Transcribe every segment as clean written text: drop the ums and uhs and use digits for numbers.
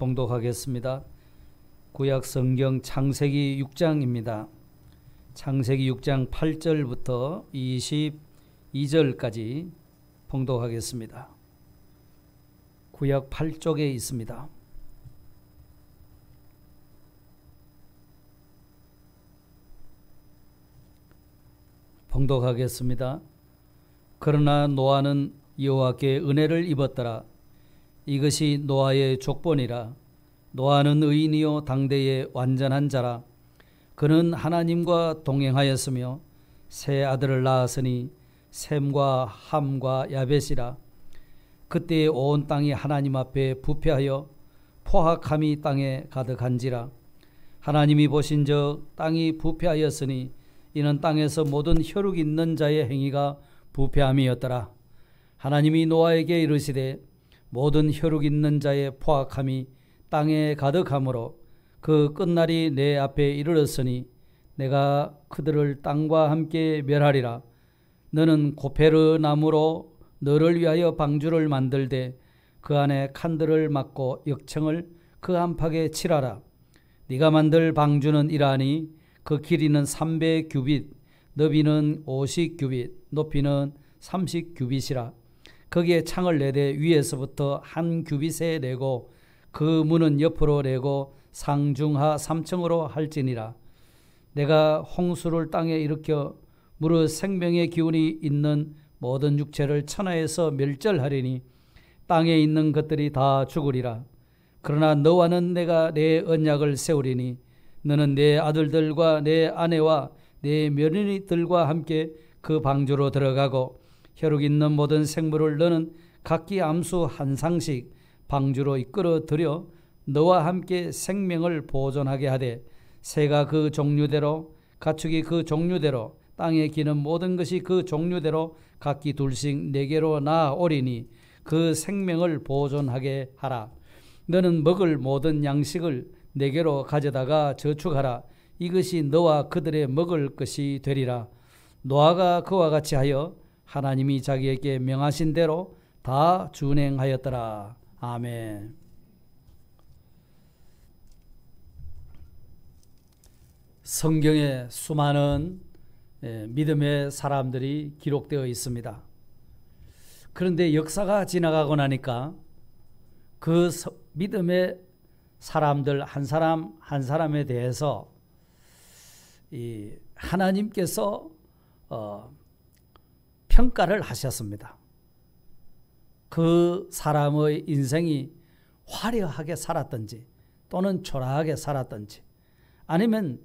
봉독하겠습니다. 구약 성경 창세기 6장입니다. 창세기 6장 8절부터 22절까지 봉독하겠습니다. 구약 8쪽에 있습니다. 봉독하겠습니다. 그러나 노아는 여호와께 은혜를 입었더라. 이것이 노아의 족본이라. 노아는 의인이요 당대의 완전한 자라. 그는 하나님과 동행하였으며 세 아들을 낳았으니 셈과 함과 야벳이라. 그때에 온 땅이 하나님 앞에 부패하여 포악함이 땅에 가득한지라. 하나님이 보신즉 땅이 부패하였으니 이는 땅에서 모든 혈육 있는 자의 행위가 부패함이었더라. 하나님이 노아에게 이르시되 모든 혈육 있는 자의 포악함이 땅에 가득하므로 그 끝날이 내 앞에 이르렀으니 내가 그들을 땅과 함께 멸하리라. 너는 고페르 나무로 너를 위하여 방주를 만들되 그 안에 칸들을 막고 역청을 그 안팎에 칠하라. 네가 만들 방주는 이러하니 그 길이는 300규빗, 너비는 50규빗, 높이는 30규빗이라. 거기에 창을 내되 위에서부터 한 규빗에 내고 그 문은 옆으로 내고 상중하 3층으로 할지니라. 내가 홍수를 땅에 일으켜 무릇 생명의 기운이 있는 모든 육체를 천하에서 멸절하리니 땅에 있는 것들이 다 죽으리라. 그러나 너와는 내가 내 언약을 세우리니 너는 내 아들들과 내 아내와 내 며느리들과 함께 그 방주로 들어가고 혈육 있는 모든 생물을 너는 각기 암수 한 상씩 방주로 이끌어 들여 너와 함께 생명을 보존하게 하되 새가 그 종류대로 가축이 그 종류대로 땅에 기는 모든 것이 그 종류대로 각기 둘씩 네개로 낳아오리니 그 생명을 보존하게 하라. 너는 먹을 모든 양식을 네개로 가져다가 저축하라. 이것이 너와 그들의 먹을 것이 되리라. 노아가 그와 같이 하여 하나님이 자기에게 명하신 대로 다 준행하였더라. 아멘. 성경에 수많은 믿음의 사람들이 기록되어 있습니다. 그런데 역사가 지나가고 나니까 그 믿음의 사람들 한 사람 한 사람에 대해서 하나님께서 평가를 하셨습니다. 그 사람의 인생이 화려하게 살았든지 또는 초라하게 살았든지 아니면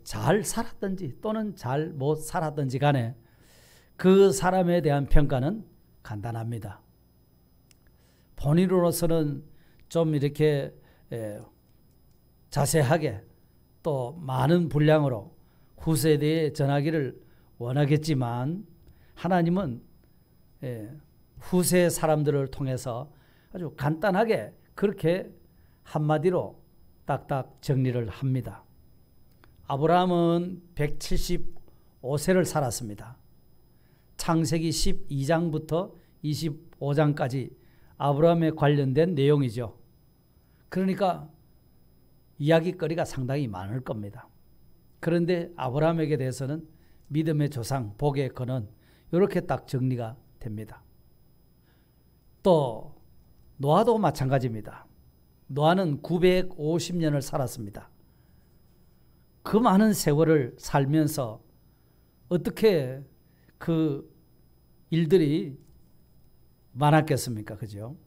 잘 살았든지 또는 잘 못 살았든지 간에 그 사람에 대한 평가는 간단합니다. 본인으로서는 좀 이렇게 자세하게 또 많은 분량으로 후세대에 전하기를 원하겠지만 하나님은 후세 사람들을 통해서 아주 간단하게 그렇게 한마디로 딱딱 정리를 합니다. 아브라함은 175세를 살았습니다. 창세기 12장부터 25장까지 아브라함에 관련된 내용이죠. 그러니까 이야기거리가 상당히 많을 겁니다. 그런데 아브라함에게 대해서는 믿음의 조상, 복의 근원 이렇게 딱 정리가 됩니다. 또 노아도 마찬가지입니다. 노아는 950년을 살았습니다. 그 많은 세월을 살면서 어떻게 그 일들이 많았겠습니까? 그죠?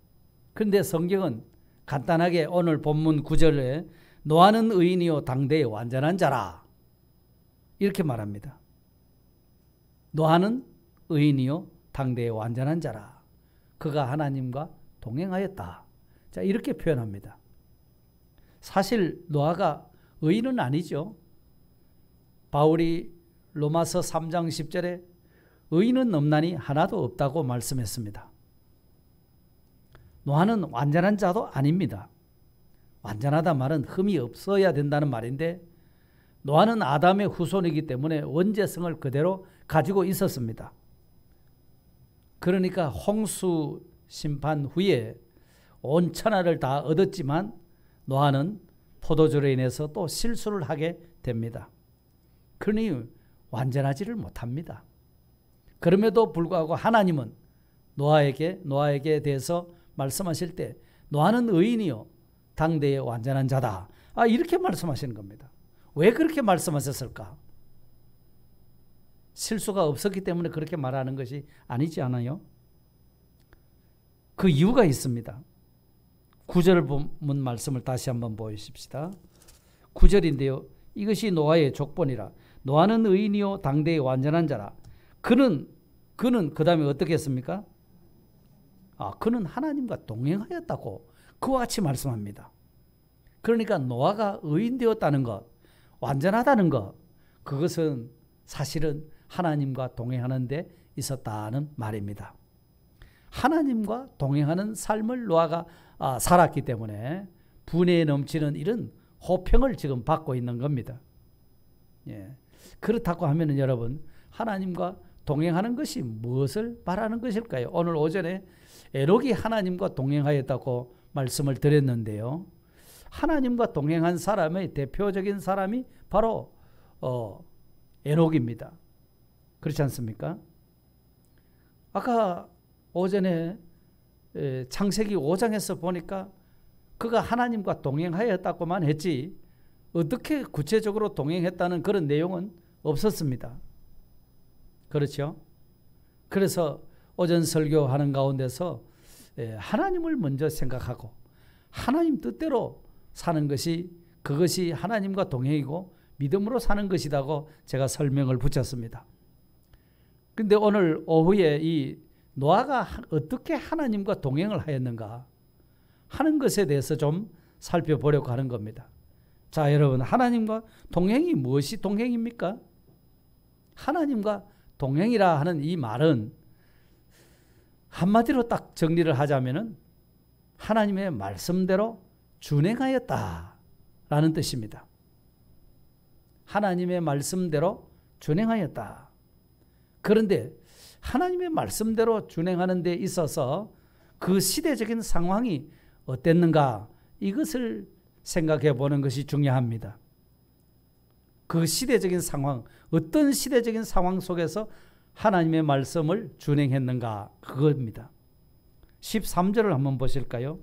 그런데 성경은 간단하게 오늘 본문 9절에 노아는 의인이요 당대의 완전한 자라 이렇게 말합니다. 노아는 의인이요 당대의 완전한 자라. 그가 하나님과 동행하였다. 자, 이렇게 표현합니다. 사실 노아가 의인은 아니죠. 바울이 로마서 3장 10절에 의인은 없나니 하나도 없다고 말씀했습니다. 노아는 완전한 자도 아닙니다. 완전하다 말은 흠이 없어야 된다는 말인데 노아는 아담의 후손이기 때문에 원죄성을 그대로 가지고 있었습니다. 그러니까 홍수 심판 후에 온 천하를 다 얻었지만 노아는 포도주로 인해서 또 실수를 하게 됩니다. 그러니 완전하지를 못합니다. 그럼에도 불구하고 하나님은 노아에게 대해서 말씀하실 때 노아는 의인이요 당대의 완전한 자다. 이렇게 말씀하시는 겁니다. 왜 그렇게 말씀하셨을까? 실수가 없었기 때문에 그렇게 말하는 것이 아니지 않아요? 그 이유가 있습니다. 9절 본 말씀을 다시 한번 보십시다. 9절인데요. 이것이 노아의 족본이라. 노아는 의인이요 당대의 완전한 자라. 그는 그 다음에 어떻게 했습니까? 그는 하나님과 동행하였다고 그와 같이 말씀합니다. 그러니까 노아가 의인 되었다는 것, 완전하다는 것, 그것은 사실은 하나님과 동행하는 데 있었다는 말입니다. 하나님과 동행하는 삶을 노아가 살았기 때문에 분에 넘치는 이런 호평을 지금 받고 있는 겁니다. 예. 그렇다고 하면은 여러분, 하나님과 동행하는 것이 무엇을 말하는 것일까요? 오늘 오전에 에녹이 하나님과 동행하였다고 말씀을 드렸는데요. 하나님과 동행한 사람의 대표적인 사람이 바로 에녹입니다. 그렇지 않습니까? 아까 오전에 창세기 5장에서 보니까 그가 하나님과 동행하였다고만 했지 어떻게 구체적으로 동행했다는 그런 내용은 없었습니다. 그렇죠? 그래서 오전 설교하는 가운데서 하나님을 먼저 생각하고 하나님 뜻대로 사는 것이 그것이 하나님과 동행이고 믿음으로 사는 것이라고 제가 설명을 붙였습니다. 그런데 오늘 오후에 이 노아가 어떻게 하나님과 동행을 하였는가 하는 것에 대해서 좀 살펴보려고 하는 겁니다. 자, 여러분, 하나님과 동행이 무엇이 동행입니까? 하나님과 동행이라 하는 이 말은 한마디로 딱 정리를 하자면은 하나님의 말씀대로 준행하였다라는 뜻입니다. 하나님의 말씀대로 준행하였다. 그런데 하나님의 말씀대로 준행하는 데 있어서 그 시대적인 상황이 어땠는가 이것을 생각해 보는 것이 중요합니다. 그 시대적인 상황, 어떤 시대적인 상황 속에서 하나님의 말씀을 준행했는가 그겁니다. 13절을 한번 보실까요?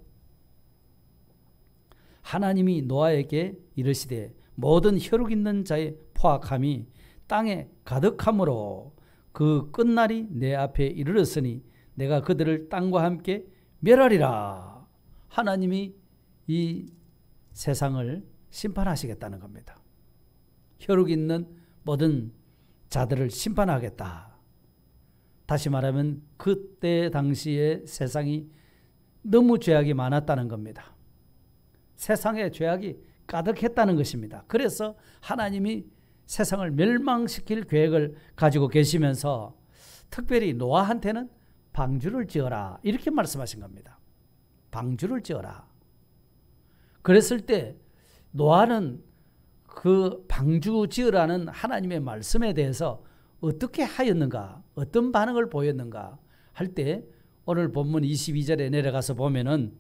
하나님이 노아에게 이르시되 모든 혈육 있는 자의 포악함이 땅에 가득함으로 그 끝날이 내 앞에 이르렀으니 내가 그들을 땅과 함께 멸하리라. 하나님이 이 세상을 심판하시겠다는 겁니다. 혈육 있는 모든 자들을 심판하겠다. 다시 말하면 그때 당시에 세상이 너무 죄악이 많았다는 겁니다. 세상에 죄악이 가득했다는 것입니다. 그래서 하나님이 세상을 멸망시킬 계획을 가지고 계시면서 특별히 노아한테는 방주를 지어라 이렇게 말씀하신 겁니다. 방주를 지어라. 그랬을 때 노아는 그 방주 지으라는 하나님의 말씀에 대해서 어떻게 하였는가, 어떤 반응을 보였는가 할 때 오늘 본문 22절에 내려가서 보면은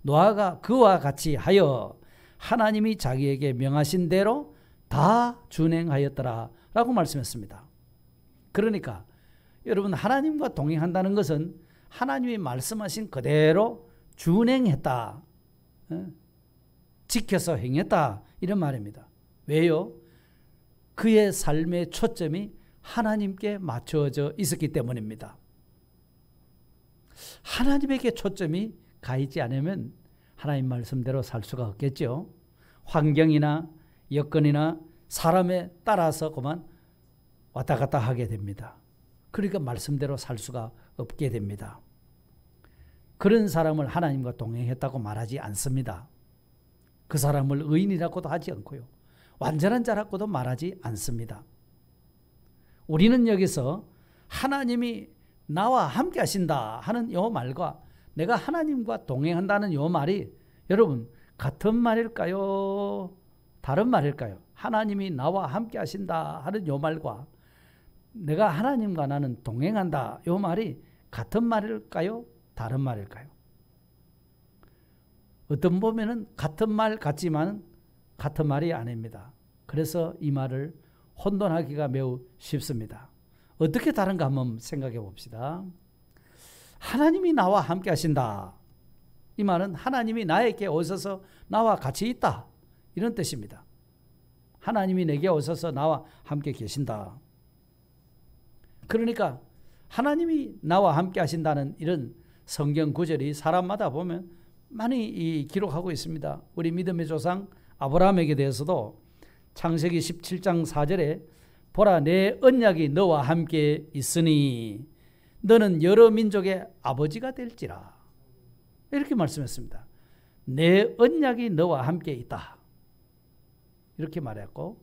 노아가 그와 같이 하여 하나님이 자기에게 명하신 대로 다 준행하였더라 라고 말씀했습니다. 그러니까 여러분, 하나님과 동행한다는 것은 하나님이 말씀하신 그대로 준행했다, 지켜서 행했다 이런 말입니다. 왜요? 그의 삶의 초점이 하나님께 맞춰져 있었기 때문입니다. 하나님에게 초점이 가 있지 않으면 하나님 말씀대로 살 수가 없겠죠. 환경이나 여건이나 사람에 따라서 그만 왔다 갔다 하게 됩니다. 그러니까 말씀대로 살 수가 없게 됩니다. 그런 사람을 하나님과 동행했다고 말하지 않습니다. 그 사람을 의인이라고도 하지 않고요. 완전한 자라고도 말하지 않습니다. 우리는 여기서 하나님이 나와 함께 하신다 하는 이 말과 내가 하나님과 동행한다는 이 말이 여러분 같은 말일까요? 다른 말일까요? 하나님이 나와 함께 하신다 하는 이 말과 내가 하나님과 나는 동행한다 이 말이 같은 말일까요? 다른 말일까요? 어떤 보면은 같은 말 같지만 같은 말이 아닙니다. 그래서 이 말을 혼돈하기가 매우 쉽습니다. 어떻게 다른가 한번 생각해 봅시다. 하나님이 나와 함께 하신다. 이 말은 하나님이 나에게 오셔서 나와 같이 있다. 이런 뜻입니다. 하나님이 내게 오셔서 나와 함께 계신다. 그러니까 하나님이 나와 함께 하신다는 이런 성경 구절이 사람마다 보면 많이 기록하고 있습니다. 우리 믿음의 조상 아브라함에게 대해서도 창세기 17장 4절에 보라 내 언약이 너와 함께 있으니 너는 여러 민족의 아버지가 될지라 이렇게 말씀했습니다. 내 언약이 너와 함께 있다 이렇게 말했고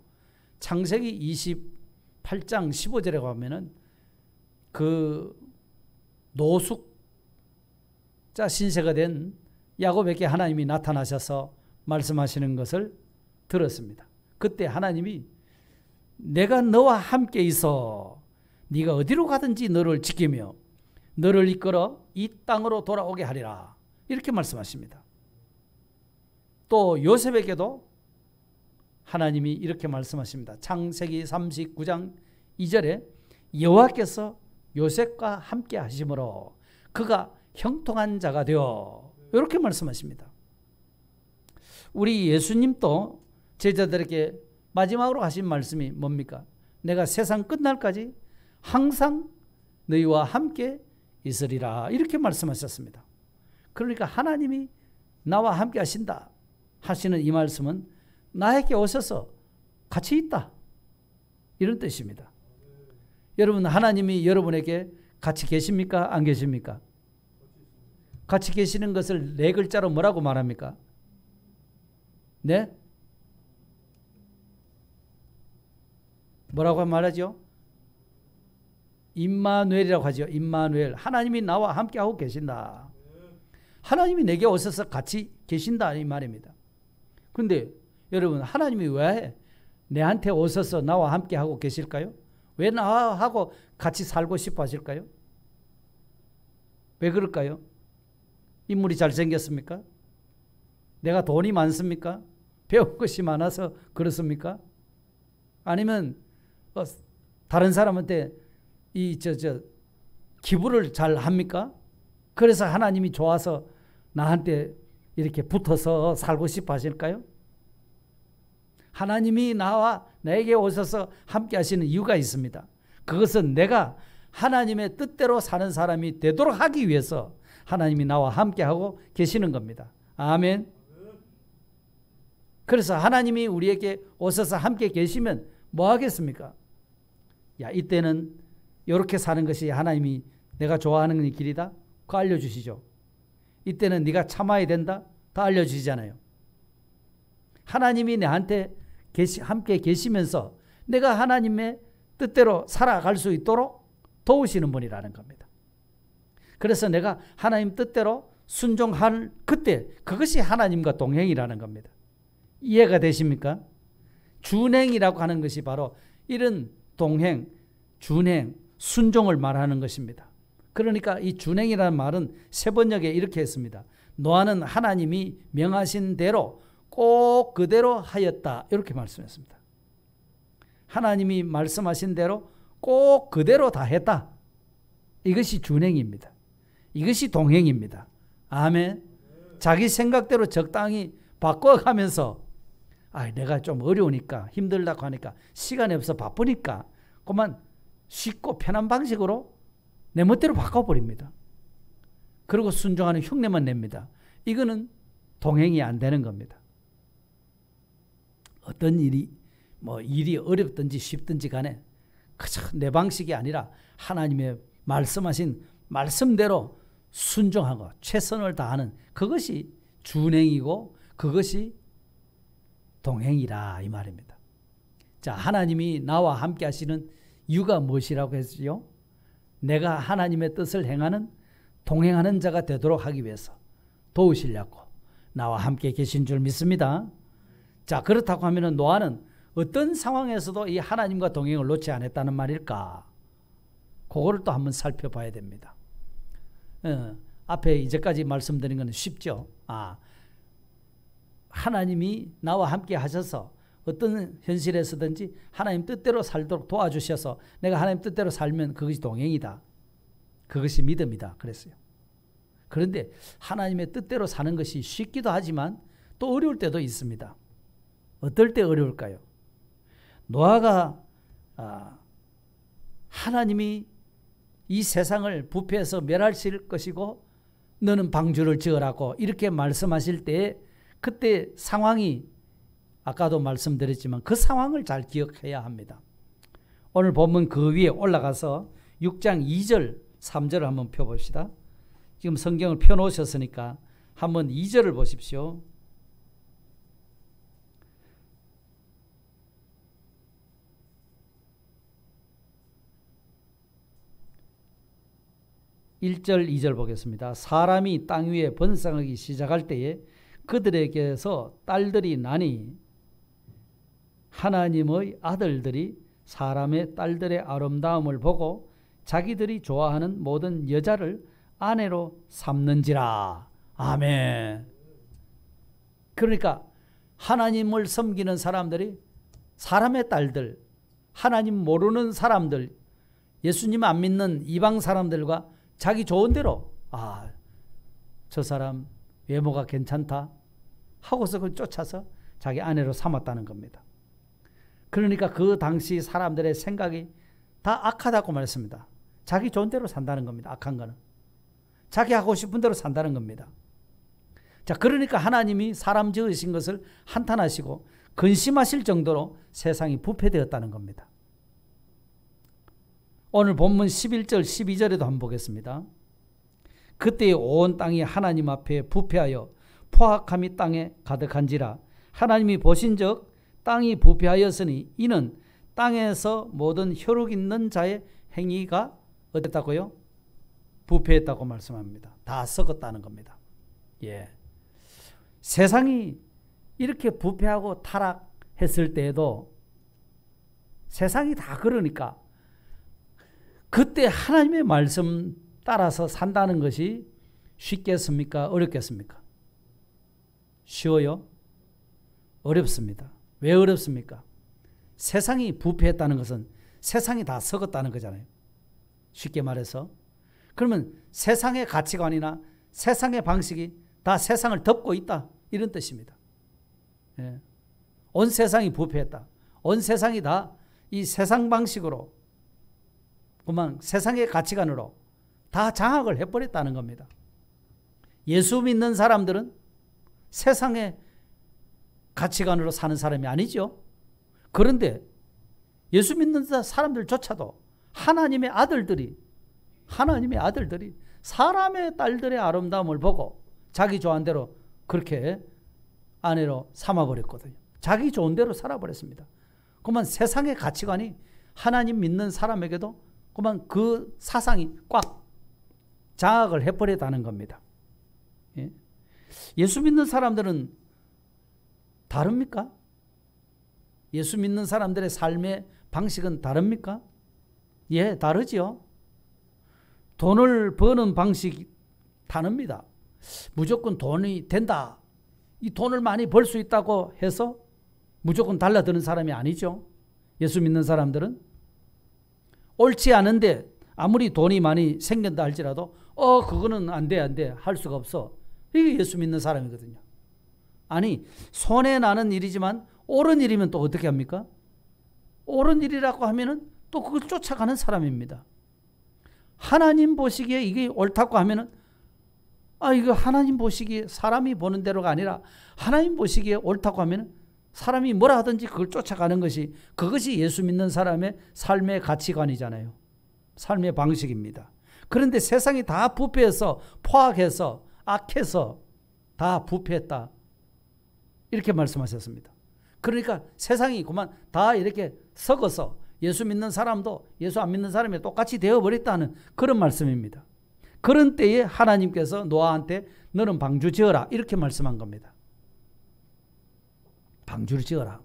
창세기 28장 15절에 가면은 그 노숙자 신세가 된 야곱에게 하나님이 나타나셔서 말씀하시는 것을 들었습니다. 그때 하나님이 내가 너와 함께 있어 네가 어디로 가든지 너를 지키며 너를 이끌어 이 땅으로 돌아오게 하리라 이렇게 말씀하십니다. 또 요셉에게도 하나님이 이렇게 말씀하십니다. 창세기 39장 2절에 여호와께서 요셉과 함께 하심으로 그가 형통한 자가 되어 이렇게 말씀하십니다. 우리 예수님도 제자들에게 마지막으로 하신 말씀이 뭡니까? 내가 세상 끝날까지 항상 너희와 함께 있으리라 이렇게 말씀하셨습니다. 그러니까 하나님이 나와 함께 하신다 하시는 이 말씀은 나에게 오셔서 같이 있다 이런 뜻입니다. 여러분 하나님이 여러분에게 같이 계십니까? 안 계십니까? 같이 계시는 것을 네 글자로 뭐라고 말합니까? 네? 뭐라고 말하죠? 임마누엘이라고 하죠. 임마누엘. 하나님이 나와 함께하고 계신다. 하나님이 내게 오셔서 같이 계신다 이 말입니다. 그런데 여러분 하나님이 왜 내한테 오셔서 나와 함께하고 계실까요? 왜 나하고 같이 살고 싶어 하실까요? 왜 그럴까요? 인물이 잘생겼습니까? 내가 돈이 많습니까? 배운 것이 많아서 그렇습니까? 아니면 다른 사람한테 기부를 잘 합니까? 그래서 하나님이 좋아서 나한테 이렇게 붙어서 살고 싶어 하실까요? 하나님이 나와 나에게 오셔서 함께 하시는 이유가 있습니다. 그것은 내가 하나님의 뜻대로 사는 사람이 되도록 하기 위해서 하나님이 나와 함께하고 계시는 겁니다. 아멘. 그래서 하나님이 우리에게 오셔서 함께 계시면 뭐 하겠습니까? 야, 이때는 이렇게 사는 것이 하나님이 내가 좋아하는 길이다? 그거 알려주시죠. 이때는 네가 참아야 된다? 다 알려주시잖아요. 하나님이 내한테 함께 계시면서 내가 하나님의 뜻대로 살아갈 수 있도록 도우시는 분이라는 겁니다. 그래서 내가 하나님 뜻대로 순종할 그때 그것이 하나님과 동행이라는 겁니다. 이해가 되십니까? 준행이라고 하는 것이 바로 이런 동행, 준행, 순종을 말하는 것입니다. 그러니까 이 준행이라는 말은 세번역에 이렇게 했습니다. 노아는 하나님이 명하신 대로 꼭 그대로 하였다 이렇게 말씀했습니다. 하나님이 말씀하신 대로 꼭 그대로 다 했다. 이것이 준행입니다. 이것이 동행입니다. 아멘. 자기 생각대로 적당히 바꿔가면서 내가 좀 어려우니까 힘들다고 하니까 시간이 없어 바쁘니까 그만 쉽고 편한 방식으로 내 멋대로 바꿔버립니다. 그리고 순종하는 흉내만 냅니다. 이거는 동행이 안 되는 겁니다. 어떤 일이 일이 어렵든지 쉽든지 간에 그저 내 방식이 아니라 하나님의 말씀하신 말씀대로 순종하고 최선을 다하는 그것이 준행이고 그것이 동행이라 이 말입니다. 자, 하나님이 나와 함께 하시는 이유가 무엇이라고 했죠? 내가 하나님의 뜻을 행하는 동행하는 자가 되도록 하기 위해서 도우시려고 나와 함께 계신 줄 믿습니다. 자, 그렇다고 하면 노아는 어떤 상황에서도 이 하나님과 동행을 놓지 않았다는 말일까? 그거를 또 한번 살펴봐야 됩니다. 앞에 이제까지 말씀드린 건 쉽죠. 하나님이 나와 함께 하셔서 어떤 현실에서든지 하나님 뜻대로 살도록 도와주셔서 내가 하나님 뜻대로 살면 그것이 동행이다. 그것이 믿음이다. 그랬어요. 그런데 하나님의 뜻대로 사는 것이 쉽기도 하지만 또 어려울 때도 있습니다. 어떨 때 어려울까요? 노아가 하나님이 이 세상을 부패해서 멸하실 것이고 너는 방주를 지으라고 이렇게 말씀하실 때 그때 상황이 아까도 말씀드렸지만 그 상황을 잘 기억해야 합니다. 오늘 본문 그 위에 올라가서 6장 2절 3절을 한번 펴봅시다. 지금 성경을 펴놓으셨으니까 한번 2절을 보십시오. (1절) (2절) 보겠습니다. 사람이 땅 위에 번성하기 시작할 때에 그들에게서 딸들이 나니 하나님의 아들들이 사람의 딸들의 아름다움을 보고 자기들이 좋아하는 모든 여자를 아내로 삼는지라. 아멘. 그러니까 하나님을 섬기는 사람들이 사람의 딸들, 하나님 모르는 사람들, 예수님 안 믿는 이방 사람들과 자기 좋은 대로 저 사람 외모가 괜찮다 하고서 그걸 쫓아서 자기 아내로 삼았다는 겁니다. 그러니까 그 당시 사람들의 생각이 다 악하다고 말했습니다. 자기 좋은 대로 산다는 겁니다. 악한 거는. 자기 하고 싶은 대로 산다는 겁니다. 자, 그러니까 하나님이 사람 지으신 것을 한탄하시고 근심하실 정도로 세상이 부패되었다는 겁니다. 오늘 본문 11절 12절에도 한번 보겠습니다. 그때 온 땅이 하나님 앞에 부패하여 포악함이 땅에 가득한지라. 하나님이 보신즉 땅이 부패하였으니 이는 땅에서 모든 혈육 있는 자의 행위가 어땠다고요? 부패했다고 말씀합니다. 다 썩었다는 겁니다. 예. 세상이 이렇게 부패하고 타락했을 때에도 세상이 다 그러니까 그때 하나님의 말씀 따라서 산다는 것이 쉽겠습니까? 어렵겠습니까? 쉬워요? 어렵습니다. 왜 어렵습니까? 세상이 부패했다는 것은 세상이 다 썩었다는 거잖아요. 쉽게 말해서. 그러면 세상의 가치관이나 세상의 방식이 다 세상을 덮고 있다. 이런 뜻입니다. 예. 온 세상이 부패했다. 온 세상이 다 이 세상 방식으로 그만 세상의 가치관으로 다 장악을 해버렸다는 겁니다. 예수 믿는 사람들은 세상의 가치관으로 사는 사람이 아니죠. 그런데 예수 믿는 사람들조차도 하나님의 아들들이 사람의 딸들의 아름다움을 보고 자기 좋아하는 대로 그렇게 아내로 삼아버렸거든요. 자기 좋은 대로 살아버렸습니다. 그러면 세상의 가치관이 하나님 믿는 사람에게도 그러면 그 사상이 꽉 장악을 해버렸다는 겁니다. 예? 예수 믿는 사람들은 다릅니까? 예수 믿는 사람들의 삶의 방식은 다릅니까? 예, 다르지요. 돈을 버는 방식이 다릅니다. 무조건 돈이 된다. 이 돈을 많이 벌 수 있다고 해서 무조건 달라드는 사람이 아니죠. 예수 믿는 사람들은 옳지 않은데 아무리 돈이 많이 생긴다 할지라도 그거는 안 돼 할 수가 없어. 이게 예수 믿는 사람이거든요. 아니 손해 나는 일이지만 옳은 일이면 또 어떻게 합니까? 옳은 일이라고 하면은 또 그걸 쫓아가는 사람입니다. 하나님 보시기에 이게 옳다고 하면은 이거 하나님 보시기에 사람이 보는 대로가 아니라 하나님 보시기에 옳다고 하면은 사람이 뭐라 하든지 그걸 쫓아가는 것이 그것이 예수 믿는 사람의 삶의 가치관이잖아요. 삶의 방식입니다. 그런데 세상이 다 부패해서 포악해서 악해서 다 부패했다. 이렇게 말씀하셨습니다. 그러니까 세상이 그만 다 이렇게 썩어서 예수 믿는 사람도 예수 안 믿는 사람이 똑같이 되어버렸다는 그런 말씀입니다. 그런 때에 하나님께서 노아한테 너는 방주 지어라 이렇게 말씀한 겁니다. 방주를 지어라.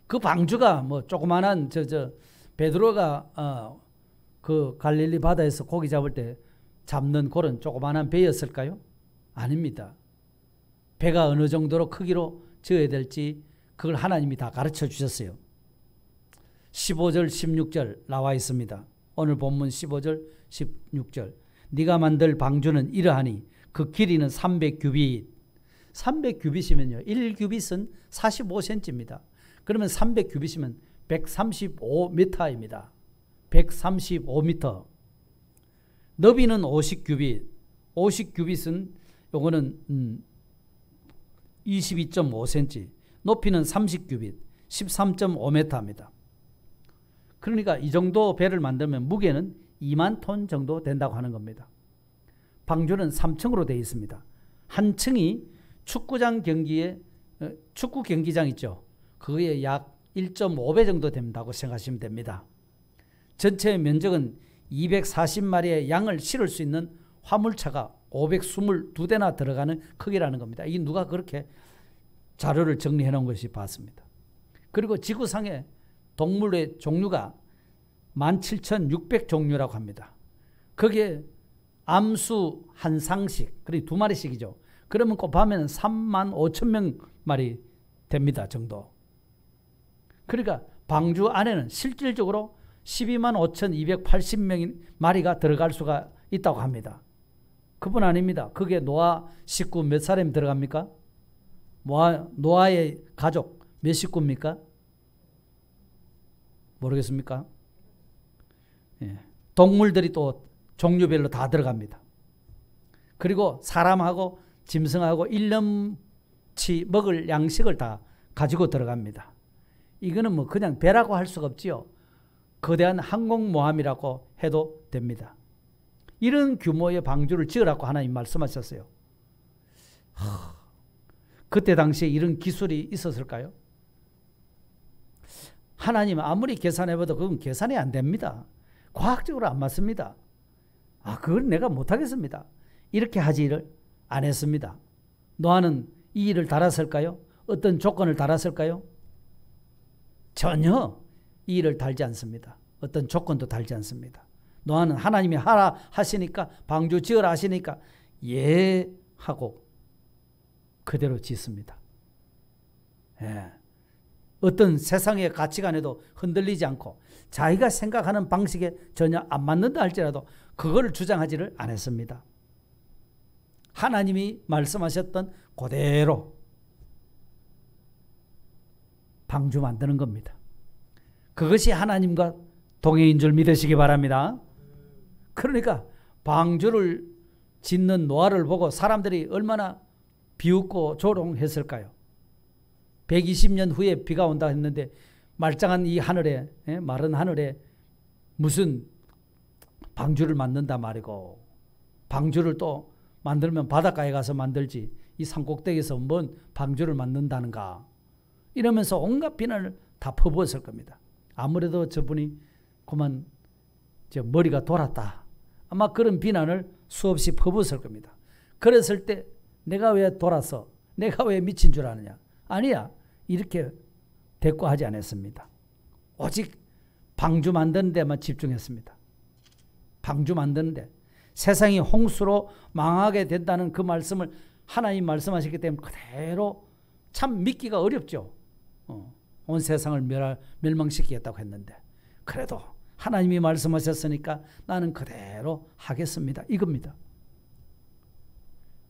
그 방주가 뭐 조그만한 베드로가 그 갈릴리 바다에서 고기 잡을 때 잡는 그런 조그만한 배였을까요? 아닙니다. 배가 어느 정도로 크기로 지어야 될지 그걸 하나님이 다 가르쳐 주셨어요. 15절 16절 나와 있습니다. 오늘 본문 15절 16절. 네가 만들 방주는 이러하니 그 길이는 300규빗. 300규빗이면요. 1규빗은 45cm입니다. 그러면 300규빗이면 135m입니다. 135m. 너비는 50규빗. 50규빗은 요거는 22.5cm. 높이는 30규빗. 13.5m입니다. 그러니까 이 정도 배를 만들면 무게는 2만 톤 정도 된다고 하는 겁니다. 방주는 3층으로 되어 있습니다. 한 층이 축구 경기장 있죠. 그거에 약 1.5배 정도 된다고 생각하시면 됩니다. 전체 면적은 240마리의 양을 실을 수 있는 화물차가 522대나 들어가는 크기라는 겁니다. 이게 누가 그렇게 자료를 정리해 놓은 것이 봤습니다. 그리고 지구상의 동물의 종류가 17,600종류라고 합니다. 거기에 암수 한 상씩, 그리고 2마리씩이죠. 그러면 곱하면 35,000마리 됩니다. 정도. 그러니까 방주 안에는 실질적으로 125,280마리가 들어갈 수가 있다고 합니다. 그뿐 아닙니다. 거기에 노아 식구 몇 사람이 들어갑니까? 노아의 가족 몇 식구입니까? 모르겠습니까? 예. 동물들이 또 종류별로 다 들어갑니다. 그리고 사람하고 짐승하고 1년치 먹을 양식을 다 가지고 들어갑니다. 이거는 뭐 그냥 배라고 할 수가 없지요. 거대한 항공모함이라고 해도 됩니다. 이런 규모의 방주를 지으라고 하나님 말씀하셨어요. 그때 당시에 이런 기술이 있었을까요? 하나님 아무리 계산해봐도 그건 계산이 안 됩니다. 과학적으로 안 맞습니다. 그걸 내가 못하겠습니다. 이렇게 하지를 안 했습니다. 노아는 이 일을 달았을까요? 어떤 조건을 달았을까요? 전혀 이 일을 달지 않습니다. 어떤 조건도 달지 않습니다. 노아는 하나님이 하라 하시니까, 방주 지으라 하시니까 예 하고 그대로 짓습니다. 예. 어떤 세상의 가치관에도 흔들리지 않고 자기가 생각하는 방식에 전혀 안 맞는다 할지라도 그걸 주장하지를 않았습니다. 하나님이 말씀하셨던 그대로 방주 만드는 겁니다. 그것이 하나님과 동행인 줄 믿으시기 바랍니다. 그러니까 방주를 짓는 노아를 보고 사람들이 얼마나 비웃고 조롱했을까요? 120년 후에 비가 온다 했는데 말짱한 이 하늘에, 마른 하늘에 무슨 방주를 만든다 말이고, 방주를 또 만들면 바닷가에 가서 만들지 이 산꼭대기에서 뭔 방주를 만든다는가, 이러면서 온갖 비난을 다 퍼부었을 겁니다. 아무래도 저분이 그만 머리가 돌았다, 아마 그런 비난을 수없이 퍼부었을 겁니다. 그랬을 때 내가 왜 돌았어? 내가 왜 미친 줄 아느냐? 아니야. 이렇게 대꾸하지 않았습니다. 오직 방주 만드는 데만 집중했습니다. 방주 만드는 데. 세상이 홍수로 망하게 된다는 그 말씀을 하나님 말씀하셨기 때문에 그대로 참 믿기가 어렵죠. 온 세상을 멸망시키겠다고 했는데 그래도 하나님이 말씀하셨으니까 나는 그대로 하겠습니다. 이겁니다.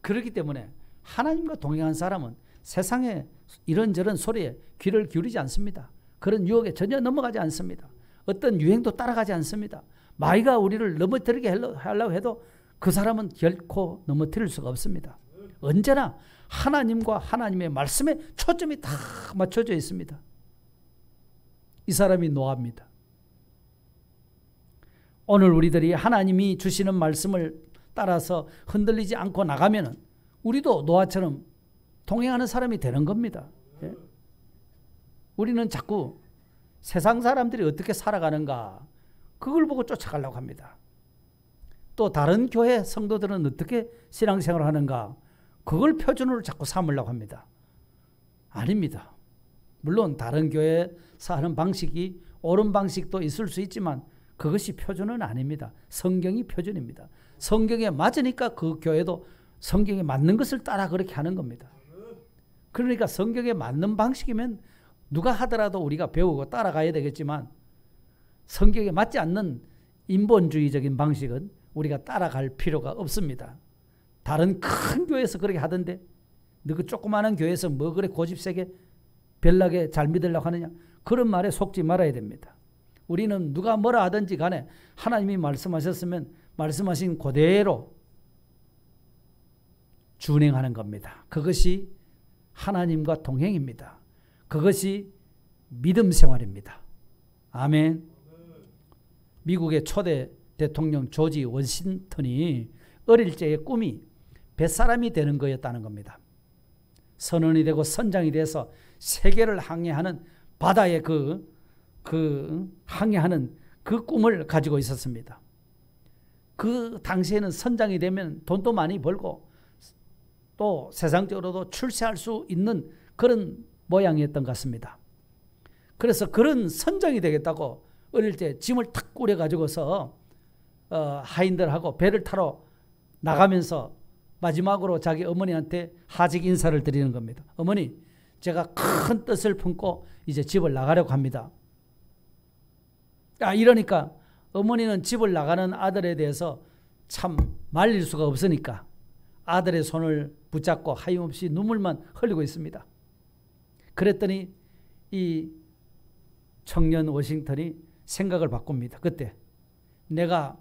그렇기 때문에 하나님과 동행한 사람은 세상에 이런저런 소리에 귀를 기울이지 않습니다. 그런 유혹에 전혀 넘어가지 않습니다. 어떤 유행도 따라가지 않습니다. 마귀가 우리를 넘어뜨리게 하려고 해도 그 사람은 결코 넘어뜨릴 수가 없습니다. 언제나 하나님과 하나님의 말씀에 초점이 다 맞춰져 있습니다. 이 사람이 노아입니다. 오늘 우리들이 하나님이 주시는 말씀을 따라서 흔들리지 않고 나가면 우리도 노아처럼 동행하는 사람이 되는 겁니다. 예? 우리는 자꾸 세상 사람들이 어떻게 살아가는가 그걸 보고 쫓아가려고 합니다. 또 다른 교회 성도들은 어떻게 신앙생활을 하는가 그걸 표준으로 자꾸 삼으려고 합니다. 아닙니다. 물론 다른 교회에서 하는 방식이 옳은 방식도 있을 수 있지만 그것이 표준은 아닙니다. 성경이 표준입니다. 성경에 맞으니까 그 교회도 성경에 맞는 것을 따라 그렇게 하는 겁니다. 그러니까 성경에 맞는 방식이면 누가 하더라도 우리가 배우고 따라가야 되겠지만 성경에 맞지 않는 인본주의적인 방식은 우리가 따라갈 필요가 없습니다. 다른 큰 교회에서 그렇게 하던데 너 그 조그마한 교회에서 뭐 그래 고집세게 별나게 잘 믿으려고 하느냐, 그런 말에 속지 말아야 됩니다. 우리는 누가 뭐라 하든지 간에 하나님이 말씀하셨으면 말씀하신 그대로 준행하는 겁니다. 그것이 하나님과 동행입니다. 그것이 믿음 생활입니다. 아멘. 미국의 초대 대통령 조지 워싱턴이 어릴 적의 꿈이 뱃사람이 되는 거였다는 겁니다. 선원이 되고 선장이 돼서 세계를 항해하는 바다에 항해하는 그 꿈을 가지고 있었습니다. 그 당시에는 선장이 되면 돈도 많이 벌고 또 세상적으로도 출세할 수 있는 그런 모양이었던 것 같습니다. 그래서 그런 선장이 되겠다고 어릴 때 짐을 탁 꾸려가지고서 하인들하고 배를 타러 나가면서 마지막으로 자기 어머니한테 하직 인사를 드리는 겁니다. 어머니, 제가 큰 뜻을 품고 이제 집을 나가려고 합니다. 이러니까 어머니는 집을 나가는 아들에 대해서 참 말릴 수가 없으니까 아들의 손을 붙잡고 하염없이 눈물만 흘리고 있습니다. 그랬더니 이 청년 워싱턴이 생각을 바꿉니다. 그때 내가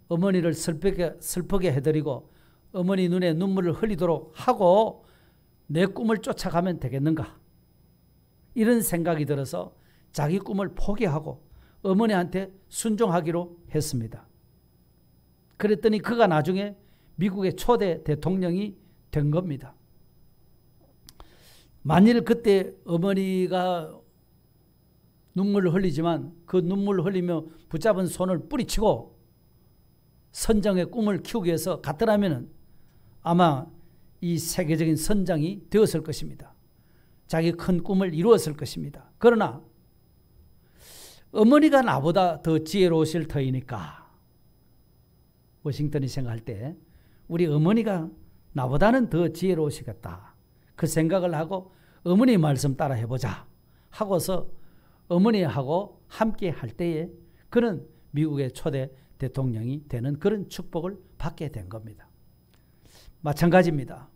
어머니를 슬프게 해드리고 어머니 눈에 눈물을 흘리도록 하고 내 꿈을 쫓아가면 되겠는가, 이런 생각이 들어서 자기 꿈을 포기하고 어머니한테 순종하기로 했습니다. 그랬더니 그가 나중에 미국의 초대 대통령이 된 겁니다. 만일 그때 어머니가 눈물을 흘리지만 그 눈물을 흘리며 붙잡은 손을 뿌리치고 선장의 꿈을 키우기 위해서 갔더라면 아마 이 세계적인 선장이 되었을 것입니다. 자기 큰 꿈을 이루었을 것입니다. 그러나 어머니가 나보다 더 지혜로우실 터이니까, 워싱턴이 생각할 때 우리 어머니가 나보다는 더 지혜로우시겠다, 그 생각을 하고 어머니 말씀 따라 해보자 하고서 어머니하고 함께 할 때에 그는 미국의 초대 대통령이 되는 그런 축복을 받게 된 겁니다. 마찬가지입니다.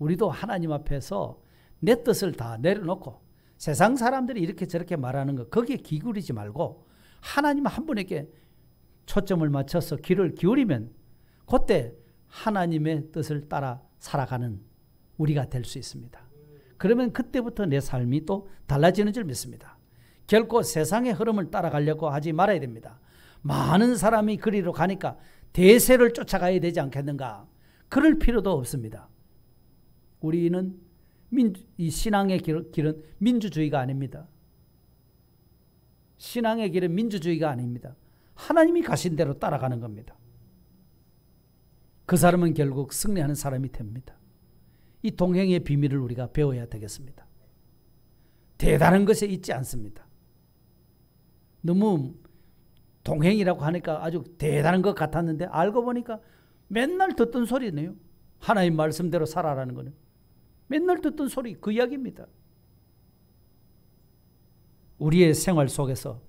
우리도 하나님 앞에서 내 뜻을 다 내려놓고 세상 사람들이 이렇게 저렇게 말하는 거 거기에 기울이지 말고 하나님 한 분에게 초점을 맞춰서 귀를 기울이면 그때 하나님의 뜻을 따라 살아가는 우리가 될 수 있습니다. 그러면 그때부터 내 삶이 또 달라지는 줄 믿습니다. 결코 세상의 흐름을 따라가려고 하지 말아야 됩니다. 많은 사람이 그리로 가니까 대세를 쫓아가야 되지 않겠는가? 그럴 필요도 없습니다. 우리는 이 신앙의 길은 민주주의가 아닙니다. 신앙의 길은 민주주의가 아닙니다. 하나님이 가신 대로 따라가는 겁니다. 그 사람은 결국 승리하는 사람이 됩니다. 이 동행의 비밀을 우리가 배워야 되겠습니다. 대단한 것에 있지 않습니다. 너무 동행이라고 하니까 아주 대단한 것 같았는데 알고 보니까 맨날 듣던 소리네요. 하나님 말씀대로 살아라는 거는 맨날 듣던 소리, 그 이야기입니다. 우리의 생활 속에서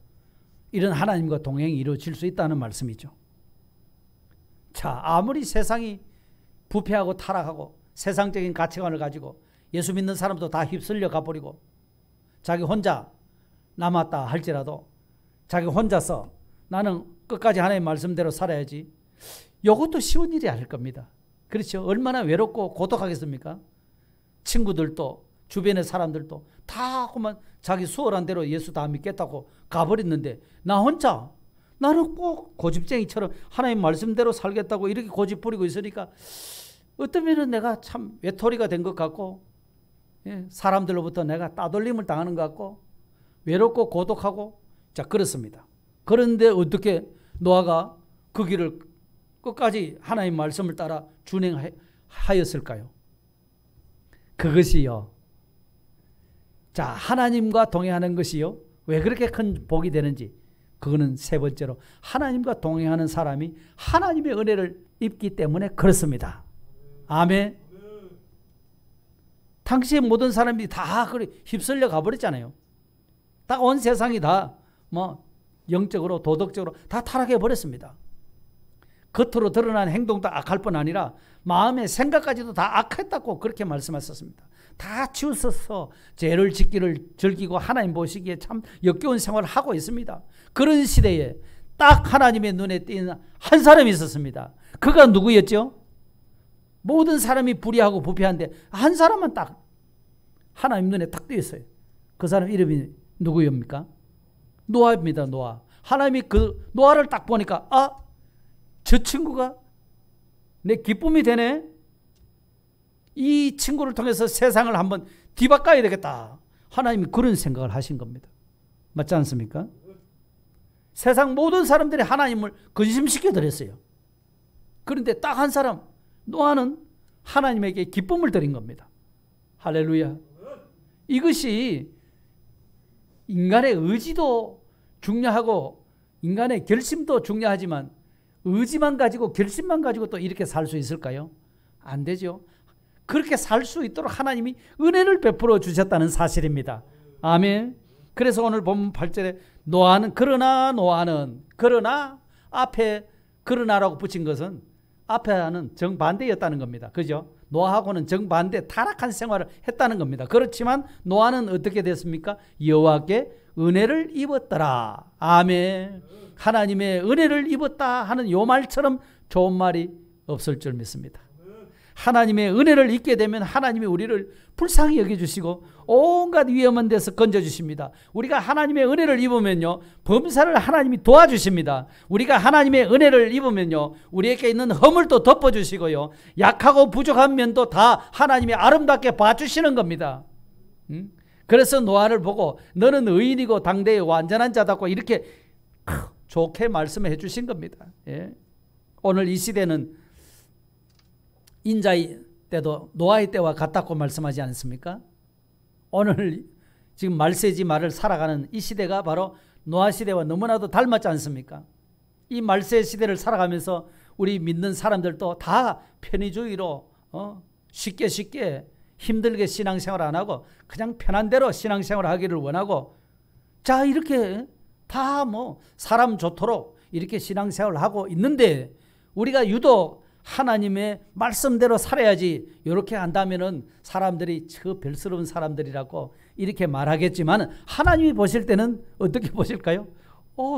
이런 하나님과 동행이 이루어질 수 있다는 말씀이죠. 자, 아무리 세상이 부패하고 타락하고 세상적인 가치관을 가지고 예수 믿는 사람도 다 휩쓸려 가버리고 자기 혼자 남았다 할지라도 자기 혼자서 나는 끝까지 하나님의 말씀대로 살아야지, 이것도 쉬운 일이 아닐 겁니다. 그렇죠? 얼마나 외롭고 고독하겠습니까? 친구들도 주변의 사람들도 다 그만 자기 수월한 대로 예수 다 믿겠다고 가버렸는데 나 혼자, 나는 꼭 고집쟁이처럼 하나님 말씀대로 살겠다고 이렇게 고집 부리고 있으니까 어떤 면은 내가 참 외톨이가 된 것 같고, 사람들로부터 내가 따돌림을 당하는 것 같고 외롭고 고독하고, 자, 그렇습니다. 그런데 어떻게 노아가 그 길을 끝까지 하나님 말씀을 따라 준행하였을까요? 그것이요, 자, 하나님과 동행하는 것이요, 왜 그렇게 큰 복이 되는지, 그거는 세 번째로 하나님과 동행하는 사람이 하나님의 은혜를 입기 때문에 그렇습니다. 아멘. 당시에 모든 사람들이 다 그래 휩쓸려 가버렸잖아요. 다 온 세상이 다 뭐 영적으로 도덕적으로 다 타락해 버렸습니다. 겉으로 드러난 행동도 악할 뿐 아니라 마음의 생각까지도 다 악했다고 그렇게 말씀하셨습니다. 다 치우쳐서 죄를 짓기를 즐기고 하나님 보시기에 참 역겨운 생활을 하고 있습니다. 그런 시대에 딱 하나님의 눈에 띄는 한 사람이 있었습니다. 그가 누구였죠? 모든 사람이 불의하고 부패한데 한 사람만 딱 하나님 눈에 딱 띄었어요. 그 사람 이름이 누구입니까? 노아입니다. 노아. 하나님이 그 노아를 딱 보니까 저 친구가 내 기쁨이 되네. 이 친구를 통해서 세상을 한번 뒤바꿔야 되겠다. 하나님이 그런 생각을 하신 겁니다. 맞지 않습니까? 세상 모든 사람들이 하나님을 근심시켜 드렸어요. 그런데 딱 한 사람 노아는 하나님에게 기쁨을 드린 겁니다. 할렐루야. 이것이 인간의 의지도 중요하고 인간의 결심도 중요하지만 의지만 가지고 결심만 가지고 또 이렇게 살 수 있을까요? 안 되죠. 그렇게 살 수 있도록 하나님이 은혜를 베풀어 주셨다는 사실입니다. 아멘. 그래서 오늘 본문 8절에 노아는 그러나 앞에 그러나라고 붙인 것은 앞에는 정반대였다는 겁니다. 그죠? 노아하고는 정반대 타락한 생활을 했다는 겁니다. 그렇지만 노아는 어떻게 됐습니까? 여호와께 은혜를 입었더라. 아멘. 하나님의 은혜를 입었다 하는 요 말처럼 좋은 말이 없을 줄 믿습니다. 하나님의 은혜를 입게 되면 하나님이 우리를 불쌍히 여겨주시고 온갖 위험한 데서 건져주십니다. 우리가 하나님의 은혜를 입으면요 범사를 하나님이 도와주십니다. 우리가 하나님의 은혜를 입으면요 우리에게 있는 허물도 덮어주시고요 약하고 부족한 면도 다 하나님이 아름답게 봐주시는 겁니다. 그래서 노아를 보고 너는 의인이고 당대의 완전한 자다고 이렇게 좋게 말씀해 주신 겁니다. 예. 오늘 이 시대는 인자의 때도 노아의 때와 같다고 말씀하지 않습니까? 오늘 지금 말세지 말을 살아가는 이 시대가 바로 노아 시대와 너무나도 닮았지 않습니까? 이 말세 시대를 살아가면서 우리 믿는 사람들도 다 편의주의로 쉽게 힘들게 신앙생활 안 하고 그냥 편한 대로 신앙생활 하기를 원하고 자 이렇게 다 뭐 사람 좋도록 이렇게 신앙생활을 하고 있는데 우리가 유독 하나님의 말씀대로 살아야지 이렇게 한다면은 사람들이 저 별스러운 사람들이라고 이렇게 말하겠지만 하나님이 보실 때는 어떻게 보실까요?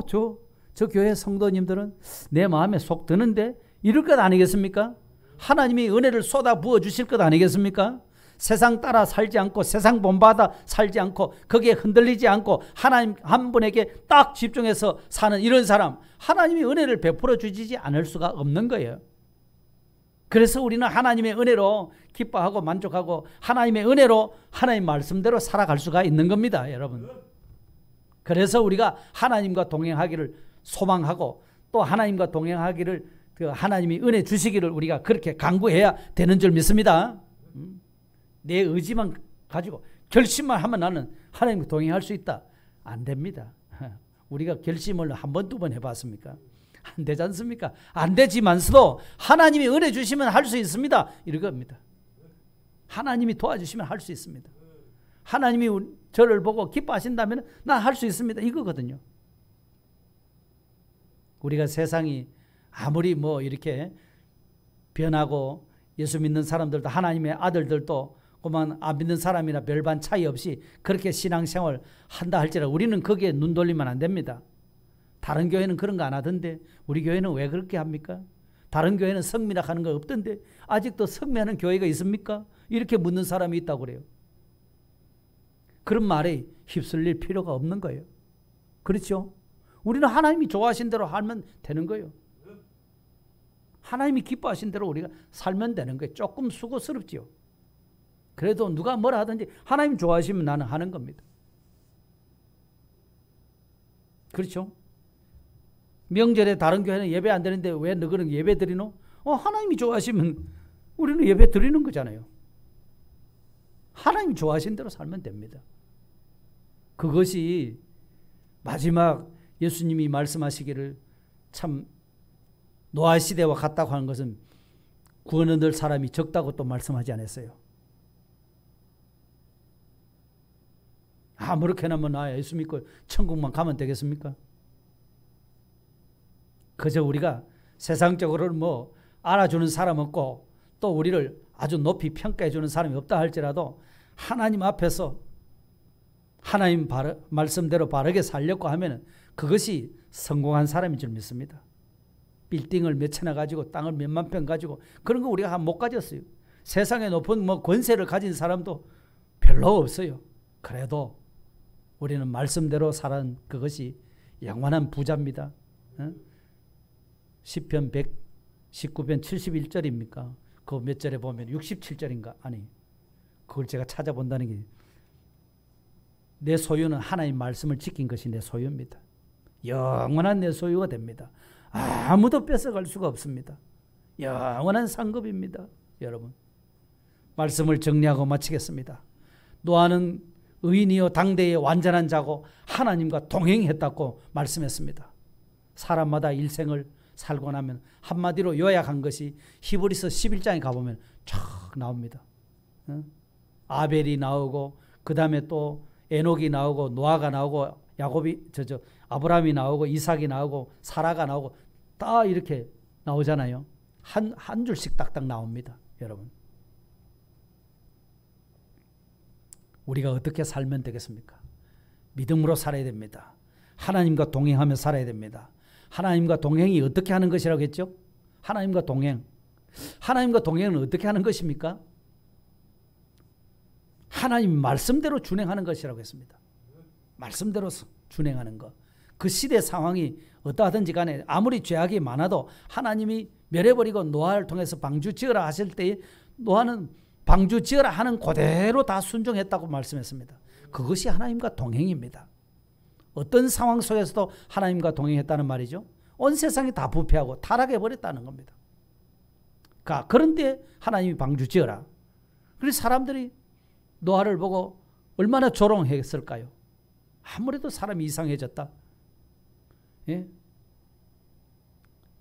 저 교회 성도님들은 내 마음에 속 드는데 이럴 것 아니겠습니까? 하나님이 은혜를 쏟아 부어 주실 것 아니겠습니까? 세상 따라 살지 않고 세상 본받아 살지 않고 거기에 흔들리지 않고 하나님 한 분에게 딱 집중해서 사는 이런 사람 하나님이 은혜를 베풀어 주시지 않을 수가 없는 거예요. 그래서 우리는 하나님의 은혜로 기뻐하고 만족하고 하나님의 은혜로 하나님 말씀대로 살아갈 수가 있는 겁니다, 여러분. 그래서 우리가 하나님과 동행하기를 소망하고 또 하나님과 동행하기를 하나님이 은혜 주시기를 우리가 그렇게 간구해야 되는 줄 믿습니다. 내 의지만 가지고 결심만 하면 나는 하나님과 동행할 수 있다. 안 됩니다. 우리가 결심을 한 번, 두 번 해봤습니까? 안 되지 않습니까? 안 되지만서도 하나님이 은혜 주시면 할 수 있습니다. 이겁니다. 하나님이 도와주시면 할 수 있습니다. 하나님이 저를 보고 기뻐하신다면 난 할 수 있습니다. 이거거든요. 우리가 세상이 아무리 뭐 이렇게 변하고 예수 믿는 사람들도 하나님의 아들들도 그만 안 믿는 사람이나 별반 차이 없이 그렇게 신앙생활 한다 할지라도 우리는 거기에 눈 돌리면 안 됩니다. 다른 교회는 그런 거 안 하던데 우리 교회는 왜 그렇게 합니까? 다른 교회는 성민학 하는 거 없던데 아직도 성매하는 교회가 있습니까? 이렇게 묻는 사람이 있다고 그래요. 그런 말에 휩쓸릴 필요가 없는 거예요. 그렇죠? 우리는 하나님이 좋아하신 대로 하면 되는 거예요. 하나님이 기뻐하신 대로 우리가 살면 되는 거예요. 조금 수고스럽지요. 그래도 누가 뭐라 하든지 하나님 좋아하시면 나는 하는 겁니다. 그렇죠? 명절에 다른 교회는 예배 안 드리는데 왜 너희는 예배 드리노? 하나님이 좋아하시면 우리는 예배 드리는 거잖아요. 하나님이 좋아하신 대로 살면 됩니다. 그것이 마지막 예수님이 말씀하시기를 참 노아 시대와 같다고 하는 것은 구원 얻을 사람이 적다고 또 말씀하지 않았어요. 아무렇게나 나 예수 믿고 천국만 가면 되겠습니까? 그저 우리가 세상적으로는 뭐 알아주는 사람 없고 또 우리를 아주 높이 평가해 주는 사람이 없다 할지라도 하나님 앞에서 하나님 말씀대로 바르게 살려고 하면 그것이 성공한 사람인 줄 믿습니다. 빌딩을 몇 채나 가지고 땅을 몇만 평 가지고 그런 거 우리가 못 가졌어요. 세상에 높은 뭐 권세를 가진 사람도 별로 없어요. 그래도 우리는 말씀대로 살은 그것이 영원한 부자입니다. 시편 119편 71절입니까? 그 몇 절에 보면 67절인가? 아니, 그걸 제가 찾아본다는 게 내 소유는 하나님 말씀을 지킨 것이 내 소유입니다. 영원한 내 소유가 됩니다. 아무도 뺏어갈 수가 없습니다. 영원한 상급입니다. 여러분, 말씀을 정리하고 마치겠습니다. 노아는 의인이요 당대의 완전한 자고 하나님과 동행했다고 말씀했습니다. 사람마다 일생을 살고 나면 한마디로 요약한 것이 히브리서 11장에 가보면 쫙 나옵니다. 아벨이 나오고 그 다음에 또 에녹이 나오고 노아가 나오고 야곱이 아브라함이 나오고 이삭이 나오고 사라가 나오고 다 이렇게 나오잖아요. 한 줄씩 딱딱 나옵니다. 여러분, 우리가 어떻게 살면 되겠습니까? 믿음으로 살아야 됩니다. 하나님과 동행하며 살아야 됩니다. 하나님과 동행이 어떻게 하는 것이라고 했죠? 하나님과 동행. 하나님과 동행은 어떻게 하는 것입니까? 하나님 말씀대로 준행하는 것이라고 했습니다. 말씀대로 준행하는 것. 그 시대 상황이 어떠하든지 간에 아무리 죄악이 많아도 하나님이 멸해버리고 노아를 통해서 방주 지으라 하실 때에 노아는 방주 지으라 하는 그대로 다 순종했다고 말씀했습니다. 그것이 하나님과 동행입니다. 어떤 상황 속에서도 하나님과 동행했다는 말이죠. 온 세상이 다 부패하고 타락해버렸다는 겁니다. 그런데 하나님이 방주 지어라. 그래서 사람들이 노아를 보고 얼마나 조롱했을까요? 아무래도 사람이 이상해졌다. 예?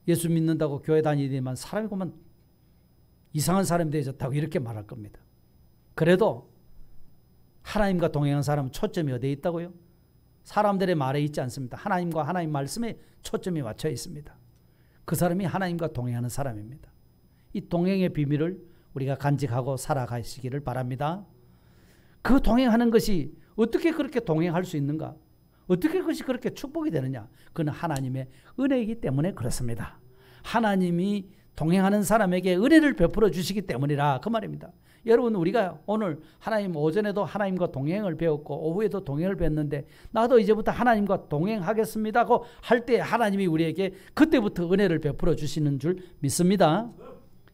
예수 믿는다고 교회 다니더니만 사람이 그만 이상한 사람이 되어졌다고 이렇게 말할 겁니다. 그래도 하나님과 동행한 사람은 초점이 어디에 있다고요? 사람들의 말에 있지 않습니다. 하나님과 하나님 말씀에 초점이 맞춰 있습니다. 그 사람이 하나님과 동행하는 사람입니다. 이 동행의 비밀을 우리가 간직하고 살아가시기를 바랍니다. 그 동행하는 것이 어떻게 그렇게 동행할 수 있는가? 어떻게 그것이 그렇게 축복이 되느냐? 그건 하나님의 은혜이기 때문에 그렇습니다. 하나님이 동행하는 사람에게 은혜를 베풀어 주시기 때문이라 그 말입니다. 여러분, 우리가 오늘 하나님 오전에도 하나님과 동행을 배웠고 오후에도 동행을 배웠는데 나도 이제부터 하나님과 동행하겠습니다 고 할 때 하나님이 우리에게 그때부터 은혜를 베풀어 주시는 줄 믿습니다.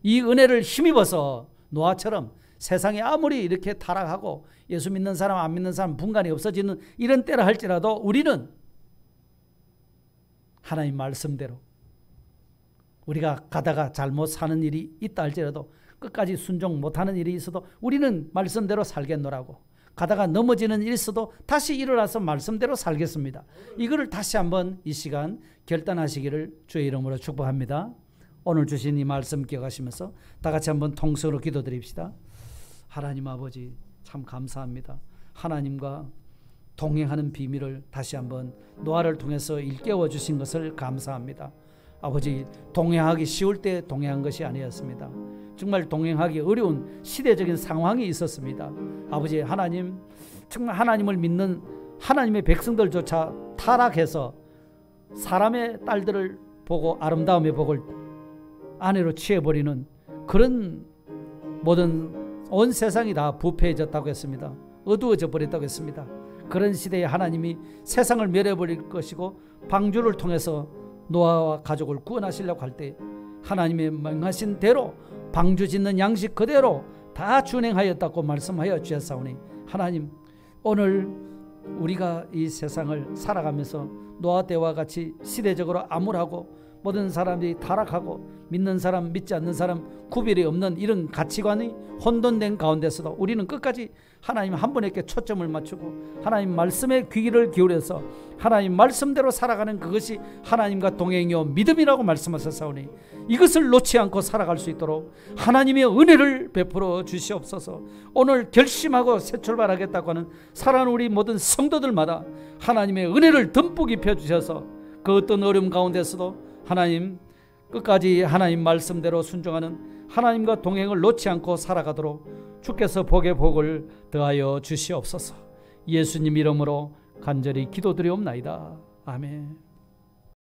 이 은혜를 힘입어서 노아처럼 세상이 아무리 이렇게 타락하고 예수 믿는 사람 안 믿는 사람 분간이 없어지는 이런 때라 할지라도 우리는 하나님 말씀대로 우리가 가다가 잘못 사는 일이 있다 할지라도 끝까지 순종 못하는 일이 있어도 우리는 말씀대로 살겠노라고, 가다가 넘어지는 일이 있어도 다시 일어나서 말씀대로 살겠습니다. 이거를 다시 한번 이 시간 결단하시기를 주의 이름으로 축복합니다. 오늘 주신 이 말씀 기억하시면서 다 같이 한번 통성으로 기도드립시다. 하나님 아버지, 참 감사합니다. 하나님과 동행하는 비밀을 다시 한번 노아를 통해서 일깨워 주신 것을 감사합니다. 아버지, 동행하기 쉬울 때 동행한 것이 아니었습니다. 정말 동행하기 어려운 시대적인 상황이 있었습니다. 아버지 하나님, 정말 하나님을 믿는 하나님의 백성들조차 타락해서 사람의 딸들을 보고 아름다움의 복을 아내로 취해버리는 그런 모든 온 세상이 다 부패해졌다고 했습니다. 어두워져 버렸다고 했습니다. 그런 시대에 하나님이 세상을 멸해버릴 것이고 방주를 통해서 노아와 가족을 구원하시려고 할 때 하나님의 명하신 대로 방주 짓는 양식 그대로 다 준행하였다고 말씀하여 주셨사오니 하나님, 오늘 우리가 이 세상을 살아가면서 노아 때와 같이 시대적으로 암울하고 모든 사람들이 타락하고 믿는 사람 믿지 않는 사람 구별이 없는 이런 가치관이 혼돈된 가운데서도 우리는 끝까지 하나님 한 분에게 초점을 맞추고 하나님 말씀에 귀를 기울여서 하나님 말씀대로 살아가는 그것이 하나님과 동행이요 믿음이라고 말씀하셨사오니 이것을 놓지 않고 살아갈 수 있도록 하나님의 은혜를 베풀어 주시옵소서. 오늘 결심하고 새 출발하겠다고 하는 사랑하는 우리 모든 성도들마다 하나님의 은혜를 듬뿍 입혀주셔서 그 어떤 어려움 가운데서도 하나님 끝까지 하나님 말씀대로 순종하는 하나님과 동행을 놓지 않고 살아가도록 주께서 복의 복을 더하여 주시옵소서. 예수님 이름으로 간절히 기도드리옵나이다. 아멘.